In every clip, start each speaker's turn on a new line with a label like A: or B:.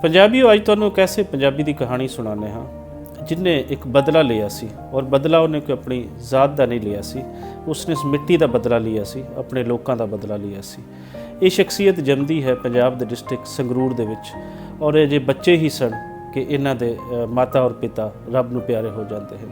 A: ਪੰਜਾਬੀਓ ਅੱਜ ਤੁਹਾਨੂੰ ਇੱਕ ਐਸੇ ਪੰਜਾਬੀ ਦੀ ਕਹਾਣੀ ਸੁਣਾਉਂਦੇ ਹਾਂ ਜਿਨਨੇ ਇੱਕ ਬਦਲਾ ਲਿਆ ਸੀ ਔਰ ਬਦਲਾ ਉਹਨੇ ਕੋਈ ਆਪਣੀ ਜ਼ਾਤ ਦਾ ਨਹੀਂ ਲਿਆ ਸੀ। ਉਸਨੇ ਇਸ ਮਿੱਟੀ ਦਾ ਬਦਲਾ ਲਿਆ ਸੀ, ਆਪਣੇ ਲੋਕਾਂ ਦਾ ਬਦਲਾ ਲਿਆ ਸੀ। ਇਹ ਸ਼ਖਸੀਅਤ ਜੰਮਦੀ ਹੈ ਪੰਜਾਬ ਦੇ ਡਿਸਟ੍ਰਿਕਟ ਸੰਗਰੂਰ ਦੇ ਵਿੱਚ ਔਰ ਇਹ ਜੇ ਬੱਚੇ ਹੀ ਸਨ ਕਿ ਇਹਨਾਂ ਦੇ ਮਾਤਾ ਔਰ ਪਿਤਾ ਰੱਬ ਨੂੰ ਪਿਆਰੇ ਹੋ ਜਾਂਦੇ ਹਨ।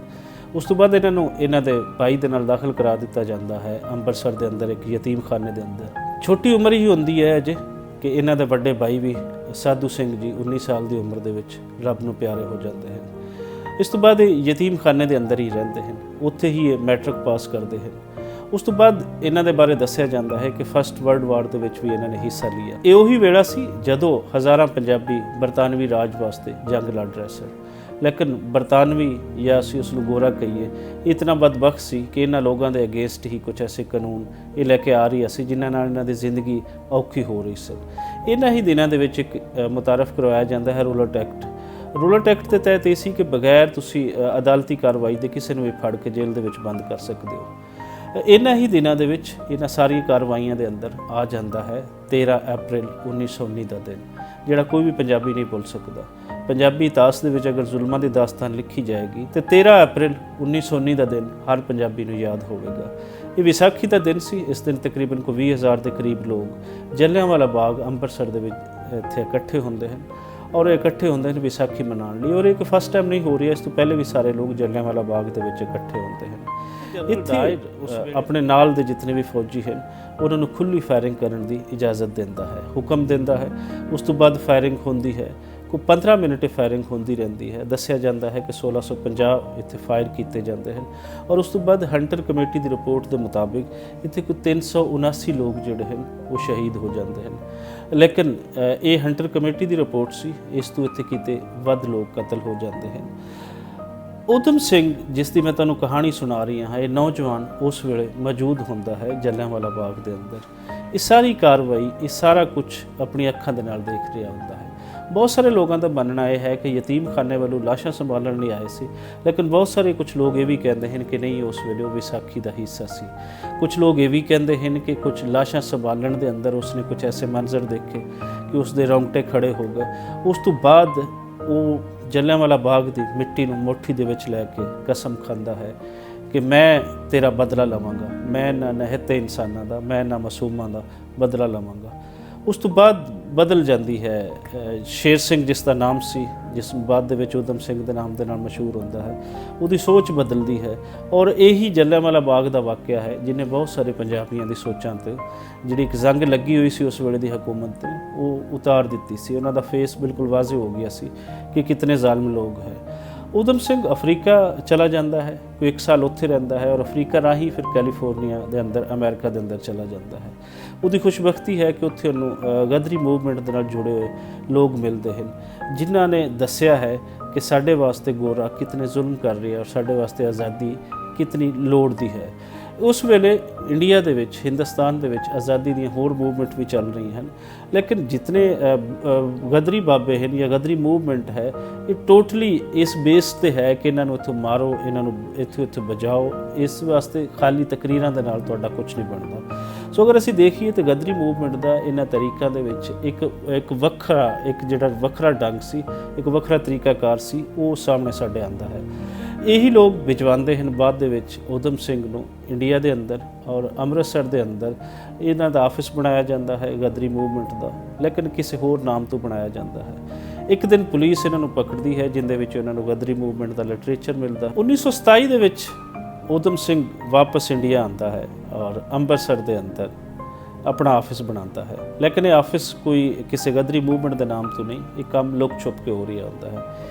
A: ਉਸ ਤੋਂ ਬਾਅਦ ਇਹਨਾਂ ਨੂੰ ਇਹਨਾਂ ਦੇ ਭਾਈ ਦੇ ਨਾਲ ਦਾਖਲ ਕਰਾ ਦਿੱਤਾ ਜਾਂਦਾ ਹੈ ਅੰਮ੍ਰਿਤਸਰ ਦੇ ਅੰਦਰ ਇੱਕ ਯਤੀਮਖਾਨੇ ਦੇ ਅੰਦਰ। ਛੋਟੀ ਉਮਰ ਹੀ ਹੁੰਦੀ ਹੈ ਅਜੇ ਕਿ ਇਹਨਾਂ ਦੇ ਵੱਡੇ ਭਾਈ ਵੀ ਸਾਧੂ ਸਿੰਘ ਜੀ 19 ਸਾਲ ਦੀ ਉਮਰ ਦੇ ਵਿੱਚ ਰੱਬ ਨੂੰ ਪਿਆਰੇ ਹੋ ਜਾਂਦੇ ਹਨ। ਇਸ ਤੋਂ ਬਾਅਦ ਇਹ ਯਤੀਮਖਾਨੇ ਦੇ ਅੰਦਰ ਹੀ ਰਹਿੰਦੇ ਹਨ, ਉੱਥੇ ਹੀ ਇਹ ਮੈਟ੍ਰਿਕ ਪਾਸ ਕਰਦੇ ਹਨ। ਉਸ ਤੋਂ ਬਾਅਦ ਇਹਨਾਂ ਦੇ ਬਾਰੇ ਦੱਸਿਆ ਜਾਂਦਾ ਹੈ ਕਿ ਫਸਟ ਵਰਲਡ ਵਾਰ ਦੇ ਵਿੱਚ ਵੀ ਇਹਨਾਂ ਨੇ ਹਿੱਸਾ ਲਿਆ। ਇਹ ਉਹੀ ਵੇਲਾ ਸੀ ਜਦੋਂ ਹਜ਼ਾਰਾਂ ਪੰਜਾਬੀ ਬਰਤਾਨਵੀ ਰਾਜ ਵਾਸਤੇ ਜੰਗ ਲੜ ਰਹੇ ਸਨ, ਲੇਕਿਨ ਬਰਤਾਨਵੀ ਜਾਂ ਅਸੀਂ ਉਸ ਨੂੰ ਗੋਰਾ ਕਹੀਏ ਇਤਨਾ ਬਦਬਖਤ ਸੀ ਕਿ ਇਹਨਾਂ ਲੋਕਾਂ ਦੇ ਅਗੇਂਸਟ ਹੀ ਕੁਝ ਐਸੇ ਕਾਨੂੰਨ ਇਹ ਲੈ ਕੇ ਆ ਰਹੀ ਸੀ ਜਿਨ੍ਹਾਂ ਨਾਲ ਇਹਨਾਂ ਦੀ ਜ਼ਿੰਦਗੀ ਔਖੀ ਹੋ ਰਹੀ ਸੀ। ਇਹਨਾਂ ਹੀ ਦਿਨਾਂ ਦੇ ਵਿੱਚ ਇੱਕ ਮੁਤਾਰਫ ਕਰਵਾਇਆ ਜਾਂਦਾ ਹੈ ਰੂਲਟ ਐਕਟ। ਰੂਲਟ ਐਕਟ ਦੇ ਤਹਿਤ ਇਹ ਸੀ ਕਿ ਬਗੈਰ ਤੁਸੀਂ ਅਦਾਲਤੀ ਕਾਰਵਾਈ ਦੇ ਕਿਸੇ ਨੂੰ ਵੀ ਫੜ ਕੇ ਜੇਲ੍ਹ ਦੇ ਵਿੱਚ ਬੰਦ ਕਰ ਸਕਦੇ ਹੋ। ਇਹਨਾਂ ਹੀ ਦਿਨਾਂ ਦੇ ਵਿੱਚ ਇਹਨਾਂ ਸਾਰੀਆਂ ਕਾਰਵਾਈਆਂ ਦੇ ਅੰਦਰ ਆ ਜਾਂਦਾ ਹੈ 13 ਅਪ੍ਰੈਲ 1919 ਦਾ ਦਿਨ, ਜਿਹੜਾ ਕੋਈ ਵੀ ਪੰਜਾਬੀ ਨਹੀਂ ਭੁੱਲ ਸਕਦਾ। ਪੰਜਾਬੀ ਇਤਿਹਾਸ ਦੇ ਵਿੱਚ ਅਗਰ ਜ਼ੁਲਮਾਂ ਦੀ ਦਾਸਤਾਨ ਲਿਖੀ ਜਾਏਗੀ ਤੇ 13 ਅਪ੍ਰੈਲ 1919 ਦਾ ਦਿਨ ਹਰ ਪੰਜਾਬੀ ਨੂੰ ਯਾਦ ਹੋਵੇਗਾ। ਇਹ ਵਿਸਾਖੀ ਦਾ ਦਿਨ ਸੀ। ਇਸ ਦਿਨ ਤਕਰੀਬਨ 20,000 ਦੇ ਕਰੀਬ ਲੋਕ ਜਲਿਆਂਵਾਲਾ ਬਾਗ ਅੰਮ੍ਰਿਤਸਰ ਦੇ ਵਿੱਚ ਇੱਥੇ ਇਕੱਠੇ ਹੁੰਦੇ ਹਨ ਔਰ ਇਕੱਠੇ ਹੁੰਦੇ ਨੇ ਵਿਸਾਖੀ ਮਨਾਉਣ ਲਈ। ਔਰ ਇੱਕ ਫਸਟ ਟਾਈਮ ਨਹੀਂ ਹੋ ਰਹੀ ਹੈ, ਇਸ ਤੋਂ ਪਹਿਲੇ ਵੀ ਸਾਰੇ ਲੋਕ ਜਲਿਆਂਵਾਲਾ ਬਾਗ ਦੇ ਵਿੱਚ ਇਕੱਠੇ ਹੁੰਦੇ ਹਨ। ਇੱਥੇ ਆਪਣੇ ਨਾਲ ਦੇ ਜਿਤਨੇ ਵੀ ਫੌਜੀ ਹਨ ਉਹਨਾਂ ਨੂੰ ਖੁੱਲ੍ਹੀ ਫਾਇਰਿੰਗ ਕਰਨ ਦੀ ਇਜਾਜ਼ਤ ਦਿੰਦਾ ਹੈ, ਹੁਕਮ ਦਿੰਦਾ ਹੈ। ਉਸ ਤੋਂ ਬਾਅਦ ਫਾਇਰਿੰਗ ਹੁੰਦੀ ਹੈ, ਕੋਈ 15 ਮਿੰਟ ਫਾਇਰਿੰਗ ਹੁੰਦੀ ਰਹਿੰਦੀ ਹੈ। ਦੱਸਿਆ ਜਾਂਦਾ ਹੈ ਕਿ 1650 ਇੱਥੇ ਫਾਇਰ ਕੀਤੇ ਜਾਂਦੇ ਹਨ ਔਰ ਉਸ ਤੋਂ ਬਾਅਦ ਹੰਟਰ ਕਮੇਟੀ ਦੀ ਰਿਪੋਰਟ ਦੇ ਮੁਤਾਬਿਕ ਇੱਥੇ ਕੋਈ 379 ਲੋਕ ਜਿਹੜੇ ਹਨ ਉਹ ਸ਼ਹੀਦ ਹੋ ਜਾਂਦੇ ਹਨ। ਲੇਕਿਨ ਇਹ ਹੰਟਰ ਕਮੇਟੀ ਦੀ ਰਿਪੋਰਟ ਸੀ, ਇਸ ਤੋਂ ਇੱਥੇ ਕਿਤੇ ਵੱਧ ਲੋਕ ਕਤਲ ਹੋ ਜਾਂਦੇ ਹਨ। ਊਧਮ ਸਿੰਘ ਜਿਸ ਦੀ ਮੈਂ ਤੁਹਾਨੂੰ ਕਹਾਣੀ ਸੁਣਾ ਰਹੀ ਹਾਂ, ਇਹ ਨੌਜਵਾਨ ਉਸ ਵੇਲੇ ਮੌਜੂਦ ਹੁੰਦਾ ਹੈ ਜਲਿਆਂਵਾਲਾ ਬਾਗ ਦੇ ਅੰਦਰ। ਇਹ ਸਾਰੀ ਕਾਰਵਾਈ, ਇਹ ਸਾਰਾ ਕੁਝ ਆਪਣੀ ਅੱਖਾਂ ਦੇ ਨਾਲ ਦੇਖ ਰਿਹਾ ਹੁੰਦਾ ਹੈ। ਬਹੁਤ ਸਾਰੇ ਲੋਕਾਂ ਦਾ ਮੰਨਣਾ ਇਹ ਹੈ ਕਿ ਯਤੀਮਖਾਨੇ ਵੱਲੋਂ ਲਾਸ਼ਾਂ ਸੰਭਾਲਣ ਲਈ ਆਏ ਸੀ, ਲੇਕਿਨ ਬਹੁਤ ਸਾਰੇ ਕੁਝ ਲੋਕ ਇਹ ਵੀ ਕਹਿੰਦੇ ਹਨ ਕਿ ਨਹੀਂ, ਉਸ ਵੇਲੇ ਉਹ ਵਿਸਾਖੀ ਦਾ ਹਿੱਸਾ ਸੀ। ਕੁਝ ਲੋਕ ਇਹ ਵੀ ਕਹਿੰਦੇ ਹਨ ਕਿ ਕੁਝ ਲਾਸ਼ਾਂ ਸੰਭਾਲਣ ਦੇ ਅੰਦਰ ਉਸਨੇ ਕੁਝ ਐਸੇ ਮੰਜ਼ਰ ਦੇਖੇ ਕਿ ਉਸਦੇ ਰੌਂਗਟੇ ਖੜੇ ਹੋ ਗਏ। ਉਸ ਤੋਂ ਬਾਅਦ ਉਹ ਜਲਿਆਂਵਾਲਾ ਬਾਗ ਦੀ ਮਿੱਟੀ ਨੂੰ ਮੁੱਠੀ ਦੇ ਵਿੱਚ ਲੈ ਕੇ ਕਸਮ ਖਾਂਦਾ ਹੈ ਕਿ ਮੈਂ ਤੇਰਾ ਬਦਲਾ ਲਵਾਂਗਾ, ਮੈਂ ਨਾ ਨਿਹੱਤੇ ਇਨਸਾਨਾਂ ਦਾ, ਮੈਂ ਨਾ ਮਾਸੂਮਾਂ ਦਾ ਬਦਲਾ ਲਵਾਂਗਾ। ਉਸ ਤੋਂ ਬਾਅਦ ਬਦਲ ਜਾਂਦੀ ਹੈ ਸ਼ੇਰ ਸਿੰਘ ਜਿਸ ਦਾ ਨਾਮ ਸੀ, ਜਿਸ ਬਾਅਦ ਦੇ ਵਿੱਚ ਊਧਮ ਸਿੰਘ ਦੇ ਨਾਮ ਦੇ ਨਾਲ ਮਸ਼ਹੂਰ ਹੁੰਦਾ ਹੈ, ਉਹਦੀ ਸੋਚ ਬਦਲਦੀ ਹੈ ਔਰ ਇਹੀ ਜਲਿਆਂਵਾਲਾ ਬਾਗ ਦਾ ਵਾਕਿਆ ਹੈ ਜਿਹਨੇ ਬਹੁਤ ਸਾਰੇ ਪੰਜਾਬੀਆਂ ਦੀ ਸੋਚਾਂ 'ਤੇ ਜਿਹੜੀ ਇੱਕ ਜ਼ੰਗ ਲੱਗੀ ਹੋਈ ਸੀ ਉਸ ਵੇਲੇ ਦੀ ਹਕੂਮਤ 'ਤੇ ਉਹ ਉਤਾਰ ਦਿੱਤੀ ਸੀ। ਉਹਨਾਂ ਦਾ ਫੇਸ ਬਿਲਕੁਲ ਵਾਜ਼ਿਹ ਹੋ ਗਿਆ ਸੀ ਕਿ ਕਿਤਨੇ ਜ਼ਾਲਮ ਲੋਕ ਹੈ। ਊਧਮ ਸਿੰਘ ਅਫਰੀਕਾ ਚਲਾ ਜਾਂਦਾ ਹੈ, ਕੋਈ 1 ਸਾਲ ਉੱਥੇ ਰਹਿੰਦਾ ਹੈ ਔਰ ਅਫਰੀਕਾ ਰਾਹੀਂ ਫਿਰ ਕੈਲੀਫੋਰਨੀਆ ਦੇ ਅੰਦਰ ਅਮਰੀਕਾ ਦੇ ਅੰਦਰ ਚਲਾ ਜਾਂਦਾ ਹੈ। ਉਹਦੀ ਖੁਸ਼ਬਖਤੀ ਹੈ ਕਿ ਉੱਥੇ ਉਹਨੂੰ ਗਦਰੀ ਮੂਵਮੈਂਟ ਦੇ ਨਾਲ ਜੁੜੇ ਹੋਏ ਲੋਕ ਮਿਲਦੇ ਹਨ ਜਿਨ੍ਹਾਂ ਨੇ ਦੱਸਿਆ ਹੈ ਕਿ ਸਾਡੇ ਵਾਸਤੇ ਗੋਰਾ ਕਿਤਨੇ ਜ਼ੁਲਮ ਕਰ ਰਿਹਾ ਔਰ ਸਾਡੇ ਵਾਸਤੇ ਆਜ਼ਾਦੀ ਕਿਤਨੀ ਲੋੜ ਦੀ ਹੈ। ਉਸ ਵੇਲੇ ਇੰਡੀਆ ਦੇ ਵਿੱਚ, ਹਿੰਦੁਸਤਾਨ ਦੇ ਵਿੱਚ ਆਜ਼ਾਦੀ ਦੀਆਂ ਹੋਰ ਮੂਵਮੈਂਟ ਵੀ ਚੱਲ ਰਹੀਆਂ ਹਨ, ਲੇਕਿਨ ਜਿਤਨੇ ਗਦਰੀ ਬਾਬੇ ਹਨ ਜਾਂ ਗਦਰੀ ਮੂਵਮੈਂਟ ਹੈ, ਇਹ ਟੋਟਲੀ ਇਸ ਬੇਸ 'ਤੇ ਹੈ ਕਿ ਇਹਨਾਂ ਨੂੰ ਇੱਥੋਂ ਮਾਰੋ, ਇਹਨਾਂ ਨੂੰ ਇੱਥੇ ਬਜਾਓ। ਇਸ ਵਾਸਤੇ ਖਾਲੀ ਤਕਰੀਰਾਂ ਦੇ ਨਾਲ ਤੁਹਾਡਾ ਕੁਝ ਨਹੀਂ ਬਣਦਾ। ਸੋ ਅਗਰ ਅਸੀਂ ਦੇਖੀਏ ਤਾਂ ਗਦਰੀ ਮੂਵਮੈਂਟ ਦਾ ਇਹਨਾਂ ਤਰੀਕਾਂ ਦੇ ਵਿੱਚ ਇੱਕ ਵੱਖਰਾ ਢੰਗ ਸੀ, ਇੱਕ ਵੱਖਰਾ ਤਰੀਕਾਕਾਰ ਸੀ, ਉਹ ਸਾਹਮਣੇ ਸਾਡੇ ਆਉਂਦਾ ਹੈ। ਇਹੀ ਲੋਕ ਭਿਜਵਾਉਂਦੇ ਹਨ ਬਾਅਦ ਦੇ ਵਿੱਚ ਊਧਮ ਸਿੰਘ ਨੂੰ ਇੰਡੀਆ ਦੇ ਅੰਦਰ ਔਰ ਅੰਮ੍ਰਿਤਸਰ ਦੇ ਅੰਦਰ ਇਹਨਾਂ ਦਾ ਆਫਿਸ ਬਣਾਇਆ ਜਾਂਦਾ ਹੈ ਗਦਰੀ ਮੂਵਮੈਂਟ ਦਾ, ਲੇਕਿਨ ਕਿਸੇ ਹੋਰ ਨਾਮ ਤੋਂ ਬਣਾਇਆ ਜਾਂਦਾ ਹੈ। ਇੱਕ ਦਿਨ ਪੁਲਿਸ ਇਹਨਾਂ ਨੂੰ ਪਕੜਦੀ ਹੈ ਜਿੰਦੇ ਵਿੱਚ ਇਹਨਾਂ ਨੂੰ ਗਦਰੀ ਮੂਵਮੈਂਟ ਦਾ ਲਿਟਰੇਚਰ ਮਿਲਦਾ। 1927 ਦੇ ਵਿੱਚ ਊਧਮ ਸਿੰਘ ਵਾਪਸ ਇੰਡੀਆ ਆਉਂਦਾ ਹੈ ਔਰ ਅੰਮ੍ਰਿਤਸਰ ਦੇ ਅੰਦਰ ਆਪਣਾ ਆਫਿਸ ਬਣਾਉਂਦਾ ਹੈ, ਲੇਕਿਨ ਇਹ ਆਫਿਸ ਕੋਈ ਕਿਸੇ ਗਦਰੀ ਮੂਵਮੈਂਟ ਦੇ ਨਾਮ ਤੋਂ ਨਹੀਂ, ਇਹ ਕੰਮ ਲੁਕ ਛੁਪ ਕੇ ਹੋ ਰਿਹਾ ਹੁੰਦਾ ਹੈ।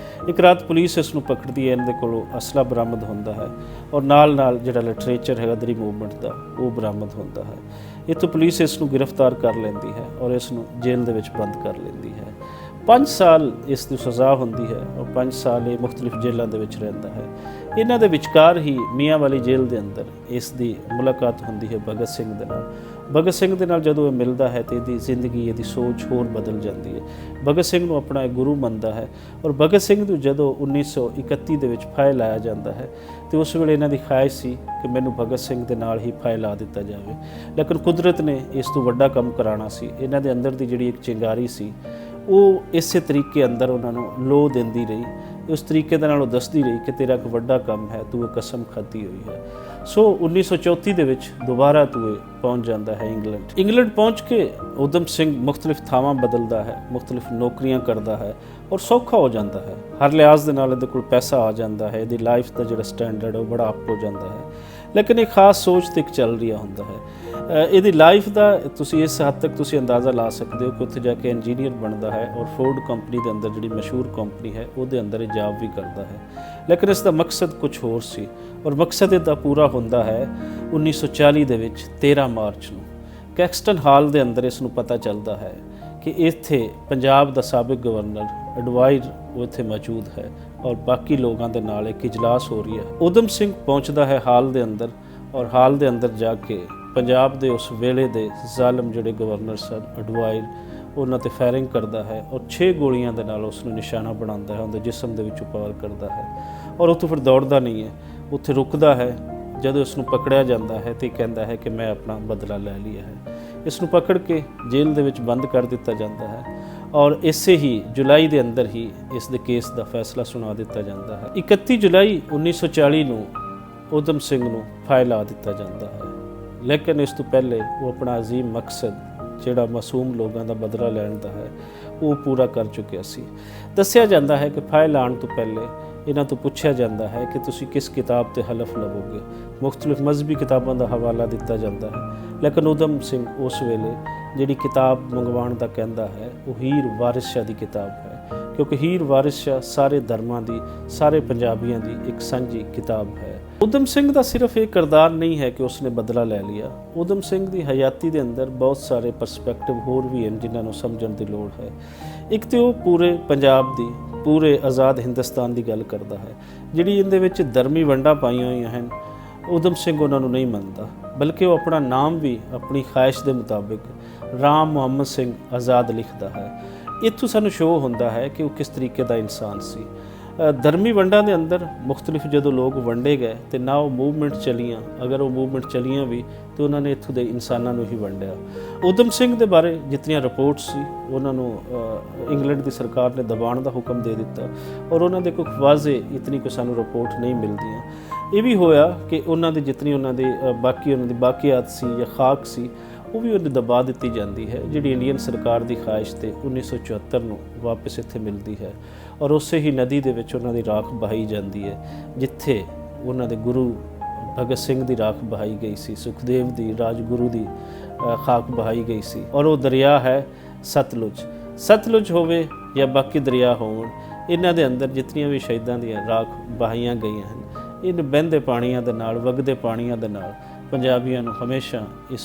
A: ਇੱਕ ਰਾਤ ਪੁਲਿਸ ਇਸ ਨੂੰ ਪਕੜਦੀ ਹੈ, ਇਹਨਾਂ ਦੇ ਕੋਲੋਂ ਅਸਲਾ ਬਰਾਮਦ ਹੁੰਦਾ ਹੈ ਔਰ ਨਾਲ ਜਿਹੜਾ ਲਿਟਰੇਚਰ ਹੈ ਗਦਰੀ ਮੂਵਮੈਂਟ ਦਾ ਉਹ ਬਰਾਮਦ ਹੁੰਦਾ ਹੈ। ਇੱਥੋਂ ਪੁਲਿਸ ਇਸ ਨੂੰ ਗ੍ਰਿਫਤਾਰ ਕਰ ਲੈਂਦੀ ਹੈ ਔਰ ਇਸ ਨੂੰ ਜੇਲ੍ਹ ਦੇ ਵਿੱਚ ਬੰਦ ਕਰ ਲੈਂਦੀ ਹੈ। 5 ਸਾਲ ਇਸ ਦੀ ਸਜ਼ਾ ਹੁੰਦੀ ਹੈ ਔਰ 5 ਸਾਲ ਇਹ ਮੁਖਤਲਿਫ ਜੇਲ੍ਹਾਂ ਦੇ ਵਿੱਚ ਰਹਿੰਦਾ ਹੈ। ਇਹਨਾਂ ਦੇ ਵਿਚਕਾਰ ਹੀ ਮੀਆਂ ਵਾਲੀ ਜੇਲ੍ਹ ਦੇ ਅੰਦਰ ਇਸ ਦੀ ਮੁਲਾਕਾਤ ਹੁੰਦੀ ਹੈ ਭਗਤ ਸਿੰਘ ਦੇ ਨਾਲ। ਭਗਤ ਸਿੰਘ ਦੇ ਨਾਲ ਜਦੋਂ ਇਹ ਮਿਲਦਾ ਹੈ ਤਾਂ ਇਹਦੀ ਜ਼ਿੰਦਗੀ, ਇਹਦੀ ਸੋਚ ਹੋਰ ਬਦਲ ਜਾਂਦੀ ਹੈ। ਭਗਤ ਸਿੰਘ ਨੂੰ ਆਪਣਾ ਇੱਕ ਗੁਰੂ ਮੰਨਦਾ ਹੈ ਔਰ ਭਗਤ ਸਿੰਘ ਨੂੰ ਜਦੋਂ 1931 ਦੇ ਵਿੱਚ ਫਾਹੇ ਲਾਇਆ ਜਾਂਦਾ ਹੈ ਤੇ ਉਸ ਵੇਲੇ ਇਹਨਾਂ ਦੀ ਖੁਆਇਸ਼ ਸੀ ਕਿ ਮੈਨੂੰ ਭਗਤ ਸਿੰਘ ਦੇ ਨਾਲ ਹੀ ਫਾਹੇ ਲਾ ਦਿੱਤਾ ਜਾਵੇ, ਲੇਕਿਨ ਕੁਦਰਤ ਨੇ ਇਸ ਤੋਂ ਵੱਡਾ ਕੰਮ ਕਰਾਉਣਾ ਸੀ। ਇਹਨਾਂ ਦੇ ਅੰਦਰ ਦੀ ਜਿਹੜੀ ਇੱਕ ਚਿੰਗਾਰੀ ਸੀ ਉਹ ਇਸੇ ਤਰੀਕੇ ਅੰਦਰ ਉਹਨਾਂ ਨੂੰ ਲੋਹ ਦਿੰਦੀ ਰਹੀ। ਉਸ ਤਰੀਕੇ ਦੇ ਨਾਲ ਉਹ ਦੱਸਦੀ ਰਹੀ ਕਿ ਤੇਰਾ ਇੱਕ ਵੱਡਾ ਕੰਮ ਹੈ, ਤੂੰ ਇਹ ਕਸਮ ਖਾਧੀ ਹੋਈ ਹੈ। ਸੋ 1934 ਦੇ ਵਿੱਚ ਦੁਬਾਰਾ ਤੂੰ ਪਹੁੰਚ ਜਾਂਦਾ ਹੈ ਇੰਗਲੈਂਡ ਪਹੁੰਚ ਕੇ ਊਧਮ ਸਿੰਘ ਮੁਖਤਲਿਫ ਥਾਵਾਂ ਬਦਲਦਾ ਹੈ, ਮੁਖਤਲਿਫ ਨੌਕਰੀਆਂ ਕਰਦਾ ਹੈ ਔਰ ਸੌਖਾ ਹੋ ਜਾਂਦਾ ਹੈ। ਹਰ ਲਿਹਾਜ਼ ਦੇ ਨਾਲ ਇਹਦੇ ਕੋਲ ਪੈਸਾ ਆ ਜਾਂਦਾ ਹੈ, ਇਹਦੀ ਲਾਈਫ ਦਾ ਜਿਹੜਾ ਸਟੈਂਡਰਡ ਉਹ ਬੜਾ ਅਪ ਹੋ ਜਾਂਦਾ ਹੈ। ਲੇਕਿਨ ਇੱਕ ਖਾਸ ਸੋਚ ਤੇ ਇੱਕ ਚੱਲ ਰਿਹਾ ਹੁੰਦਾ ਹੈ। ਇਹਦੀ ਲਾਈਫ ਦਾ ਤੁਸੀਂ ਇਸ ਹੱਦ ਤੱਕ ਤੁਸੀਂ ਅੰਦਾਜ਼ਾ ਲਾ ਸਕਦੇ ਹੋ ਕਿ ਉੱਥੇ ਜਾ ਕੇ ਇੰਜੀਨੀਅਰ ਬਣਦਾ ਹੈ ਔਰ ਫੋਰਡ ਕੰਪਨੀ ਦੇ ਅੰਦਰ ਜਿਹੜੀ ਮਸ਼ਹੂਰ ਕੰਪਨੀ ਹੈ ਉਹਦੇ ਅੰਦਰ ਇਹ ਜੌਬ ਵੀ ਕਰਦਾ ਹੈ। ਲੇਕਿਨ ਇਸ ਦਾ ਮਕਸਦ ਕੁਝ ਹੋਰ ਸੀ ਔਰ ਮਕਸਦ ਇਹਦਾ ਪੂਰਾ ਹੁੰਦਾ ਹੈ 1940 ਦੇ ਵਿੱਚ 13 ਮਾਰਚ ਨੂੰ ਕੈਕਸਟਨ ਹਾਲ ਦੇ ਅੰਦਰ ਇਸ ਨੂੰ ਪਤਾ ਚੱਲਦਾ ਹੈ ਕਿ ਇੱਥੇ ਪੰਜਾਬ ਦਾ ਸਾਬਕ ਗਵਰਨਰ ਐਡਵਾਈਰ ਉਹ ਇੱਥੇ ਮੌਜੂਦ ਹੈ ਔਰ ਬਾਕੀ ਲੋਕਾਂ ਦੇ ਨਾਲ ਇੱਕ ਇਜਲਾਸ ਹੋ ਰਹੀ ਹੈ। ਊਧਮ ਸਿੰਘ ਪਹੁੰਚਦਾ ਹੈ ਹਾਲ ਦੇ ਅੰਦਰ ਔਰ ਹਾਲ ਦੇ ਅੰਦਰ ਜਾ ਕੇ ਪੰਜਾਬ ਦੇ ਉਸ ਵੇਲੇ ਦੇ ਜ਼ਾਲਮ ਜਿਹੜੇ ਗਵਰਨਰ ਸਨ ਐਡਵਾਈਰ ਉਹਨਾਂ ਤੇ ਫਾਇਰਿੰਗ ਕਰਦਾ ਹੈ ਔਰ 6 ਗੋਲੀਆਂ ਦੇ ਨਾਲ ਉਸ ਨੂੰ ਨਿਸ਼ਾਨਾ ਬਣਾਉਂਦਾ ਹੈ, ਉਹਦੇ ਜਿਸਮ ਦੇ ਵਿੱਚ ਪਾਰ ਕਰਦਾ ਹੈ ਔਰ ਉੱਥੋਂ ਫਿਰ ਦੌੜਦਾ ਨਹੀਂ ਹੈ, ਉੱਥੇ ਰੁਕਦਾ ਹੈ। ਜਦੋਂ ਇਸ ਨੂੰ ਪਕੜਿਆ ਜਾਂਦਾ ਹੈ ਤੇ ਕਹਿੰਦਾ ਹੈ ਕਿ ਮੈਂ ਆਪਣਾ ਬਦਲਾ ਲੈ ਲਿਆ ਹੈ। ਇਸ ਨੂੰ ਪਕੜ ਕੇ ਜੇਲ੍ਹ ਦੇ ਵਿੱਚ ਬੰਦ ਕਰ ਦਿੱਤਾ ਜਾਂਦਾ ਹੈ ਔਰ ਇਸੇ ਹੀ ਜੁਲਾਈ ਦੇ ਅੰਦਰ ਹੀ ਇਸ ਦੇ ਕੇਸ ਦਾ ਫੈਸਲਾ ਸੁਣਾ ਦਿੱਤਾ ਜਾਂਦਾ ਹੈ। 31 ਜੁਲਾਈ 1940 ਨੂੰ ਊਧਮ ਸਿੰਘ ਨੂੰ ਫਾਹੇ ਲਾ ਦਿੱਤਾ ਜਾਂਦਾ ਹੈ। ਲੇਕਿਨ ਇਸ ਤੋਂ ਪਹਿਲੇ ਉਹ ਆਪਣਾ ਅਜ਼ੀਮ ਮਕਸਦ ਜਿਹੜਾ ਮਾਸੂਮ ਲੋਕਾਂ ਦਾ ਬਦਲਾ ਲੈਣ ਦਾ ਹੈ ਉਹ ਪੂਰਾ ਕਰ ਚੁੱਕਿਆ ਸੀ। ਦੱਸਿਆ ਜਾਂਦਾ ਹੈ ਕਿ ਫਾਹੇ ਲਾਉਣ ਤੋਂ ਪਹਿਲੇ ਇਹਨਾਂ ਤੋਂ ਪੁੱਛਿਆ ਜਾਂਦਾ ਹੈ ਕਿ ਤੁਸੀਂ ਕਿਸ ਕਿਤਾਬ ਤੇ ਹਲਫ ਲਵੋਗੇ। ਮੁਖਤਲਿਫ ਮਜ਼ਹਬੀ ਕਿਤਾਬਾਂ ਦਾ ਹਵਾਲਾ ਦਿੱਤਾ ਜਾਂਦਾ ਹੈ। ਲੇਕਿਨ ਊਧਮ ਸਿੰਘ ਉਸ ਵੇਲੇ ਜਿਹੜੀ ਕਿਤਾਬ ਮੰਗਵਾਉਣ ਦਾ ਕਹਿੰਦਾ ਹੈ ਉਹ ਹੀਰ ਵਾਰਿਸ ਸ਼ਾਹ ਦੀ ਕਿਤਾਬ ਹੈ, ਕਿਉਂਕਿ ਹੀਰ ਵਾਰਿਸ ਸ਼ਾਹ ਸਾਰੇ ਧਰਮਾਂ ਦੀ, ਸਾਰੇ ਪੰਜਾਬੀਆਂ ਦੀ ਇੱਕ ਸਾਂਝੀ ਕਿਤਾਬ ਹੈ। ਊਧਮ ਸਿੰਘ ਦਾ ਸਿਰਫ ਇਹ ਕਿਰਦਾਰ ਨਹੀਂ ਹੈ ਕਿ ਉਸਨੇ ਬਦਲਾ ਲੈ ਲਿਆ। ਊਧਮ ਸਿੰਘ ਦੀ ਹਯਾਤੀ ਦੇ ਅੰਦਰ ਬਹੁਤ ਸਾਰੇ ਪਰਸਪੈਕਟਿਵ ਹੋਰ ਵੀ ਹਨ ਜਿਨ੍ਹਾਂ ਨੂੰ ਸਮਝਣ ਦੀ ਲੋੜ ਹੈ। ਇੱਕ ਤੇ ਉਹ ਪੂਰੇ ਪੰਜਾਬ ਦੀ, ਪੂਰੇ ਆਜ਼ਾਦ ਹਿੰਦੁਸਤਾਨ ਦੀ ਗੱਲ ਕਰਦਾ ਹੈ, ਜਿਹੜੀ ਇਹਦੇ ਵਿੱਚ ਧਰਮੀ ਵੰਡਾਂ ਪਾਈਆਂ ਹੋਈਆਂ ਹਨ। ਊਧਮ ਸਿੰਘ ਉਹਨਾਂ ਨੂੰ ਨਹੀਂ ਮੰਨਦਾ, ਬਲਕਿ ਉਹ ਆਪਣਾ ਨਾਮ ਵੀ ਆਪਣੀ ਖਾਹਿਸ਼ ਦੇ ਮੁਤਾਬਿਕ ਰਾਮ ਮੁਹੰਮਦ ਸਿੰਘ ਆਜ਼ਾਦ ਲਿਖਦਾ ਹੈ। ਇੱਥੋਂ ਸਾਨੂੰ ਸ਼ੋਅ ਹੁੰਦਾ ਹੈ ਕਿ ਉਹ ਕਿਸ ਤਰੀਕੇ ਦਾ ਇਨਸਾਨ ਸੀ। ਧਰਮੀ ਵੰਡਾਂ ਦੇ ਅੰਦਰ ਮੁਖਤਲਿਫ ਜਦੋਂ ਲੋਕ ਵੰਡੇ ਗਏ ਤੇ ਨਾ ਉਹ ਮੂਵਮੈਂਟ ਚਲੀਆਂ, ਅਗਰ ਉਹ ਮੂਵਮੈਂਟ ਚਲੀਆਂ ਵੀ ਤੇ ਉਹਨਾਂ ਨੇ ਇੱਥੋਂ ਦੇ ਇਨਸਾਨਾਂ ਨੂੰ ਹੀ ਵੰਡਿਆ। ਊਧਮ ਸਿੰਘ ਦੇ ਬਾਰੇ ਜਿਤਨੀਆਂ ਰਿਪੋਰਟਸ ਸੀ ਉਹਨਾਂ ਨੂੰ ਇੰਗਲੈਂਡ ਦੀ ਸਰਕਾਰ ਨੇ ਦਬਾਉਣ ਦਾ ਹੁਕਮ ਦੇ ਦਿੱਤਾ ਔਰ ਉਹਨਾਂ ਦੇ ਕੋਈ ਵਾਜ਼ੇ ਇਤਨੀ ਕੋਈ ਸਾਨੂੰ ਰਿਪੋਰਟ ਨਹੀਂ ਮਿਲਦੀਆਂ। ਇਹ ਵੀ ਹੋਇਆ ਕਿ ਉਹਨਾਂ ਦੀ ਜਿਤਨੀ ਉਹਨਾਂ ਦੀ ਬਾਕੀਆਤ ਸੀ ਜਾਂ ਖਾਕ ਸੀ ਉਹ ਵੀ ਉਹਨੂੰ ਦਬਾ ਦਿੱਤੀ ਜਾਂਦੀ ਹੈ, ਜਿਹੜੀ ਇੰਡੀਅਨ ਸਰਕਾਰ ਦੀ ਖਾਹਿਸ਼ ਤੇ 1974 ਨੂੰ ਵਾਪਸ ਇੱਥੇ ਮਿਲਦੀ ਹੈ ਔਰ ਉਸੇ ਹੀ ਨਦੀ ਦੇ ਵਿੱਚ ਉਹਨਾਂ ਦੀ ਰਾਖ ਬਹਾਈ ਜਾਂਦੀ ਹੈ ਜਿੱਥੇ ਉਹਨਾਂ ਦੇ ਗੁਰੂ ਭਗਤ ਸਿੰਘ ਦੀ ਰਾਖ ਬਹਾਈ ਗਈ ਸੀ, ਸੁਖਦੇਵ ਦੀ, ਰਾਜਗੁਰੂ ਦੀ ਖਾਕ ਬਹਾਈ ਗਈ ਸੀ ਔਰ ਉਹ ਦਰਿਆ ਹੈ ਸਤਲੁਜ ਹੋਵੇ ਜਾਂ ਬਾਕੀ ਦਰਿਆ ਹੋਣ, ਇਹਨਾਂ ਦੇ ਅੰਦਰ ਜਿਤਨੀਆਂ ਵੀ ਸ਼ਹੀਦਾਂ ਦੀਆਂ ਰਾਖ ਬਹਾਈਆਂ ਗਈਆਂ ਹਨ, ਇਹਨਾਂ ਬਹਿੰਦੇ ਪਾਣੀਆਂ ਦੇ ਨਾਲ, ਵਗਦੇ ਪਾਣੀਆਂ ਦੇ ਨਾਲ ਪੰਜਾਬੀਆਂ ਨੂੰ ਹਮੇਸ਼ਾ ਇਹ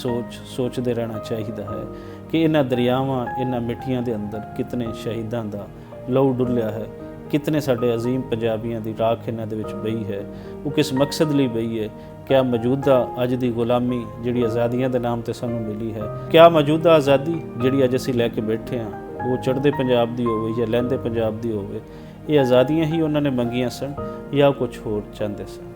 A: ਸੋਚਦੇ ਰਹਿਣਾ ਚਾਹੀਦਾ ਹੈ ਕਿ ਇਹਨਾਂ ਦਰਿਆਵਾਂ, ਇਹਨਾਂ ਮਿੱਟੀਆਂ ਦੇ ਅੰਦਰ ਕਿਤਨੇ ਸ਼ਹੀਦਾਂ ਦਾ ਲਹੂ ਡੁੱਲਿਆ ਹੈ, ਕਿਤਨੇ ਸਾਡੇ ਅਜ਼ੀਮ ਪੰਜਾਬੀਆਂ ਦੀ ਰਾਖ ਇਹਨਾਂ ਦੇ ਵਿੱਚ ਬਈ ਹੈ, ਉਹ ਕਿਸ ਮਕਸਦ ਲਈ ਬਈ ਹੈ। ਕਿਆ ਮੌਜੂਦਾ ਅੱਜ ਦੀ ਗੁਲਾਮੀ ਜਿਹੜੀ ਆਜ਼ਾਦੀਆਂ ਦੇ ਨਾਮ ਤੇ ਸਾਨੂੰ ਮਿਲੀ ਹੈ, ਕਿਆ ਮੌਜੂਦਾ ਆਜ਼ਾਦੀ ਜਿਹੜੀ ਅੱਜ ਅਸੀਂ ਲੈ ਕੇ ਬੈਠੇ ਹਾਂ ਉਹ ਚੜ੍ਹਦੇ ਪੰਜਾਬ ਦੀ ਹੋਵੇ ਜਾਂ ਲਹਿੰਦੇ ਪੰਜਾਬ ਦੀ ਹੋਵੇ, ਇਹ ਆਜ਼ਾਦੀਆਂ ਹੀ ਉਹਨਾਂ ਨੇ ਮੰਗੀਆਂ ਸਨ ਜਾਂ ਕੁਝ ਹੋਰ ਚਾਹੁੰਦੇ ਸਨ।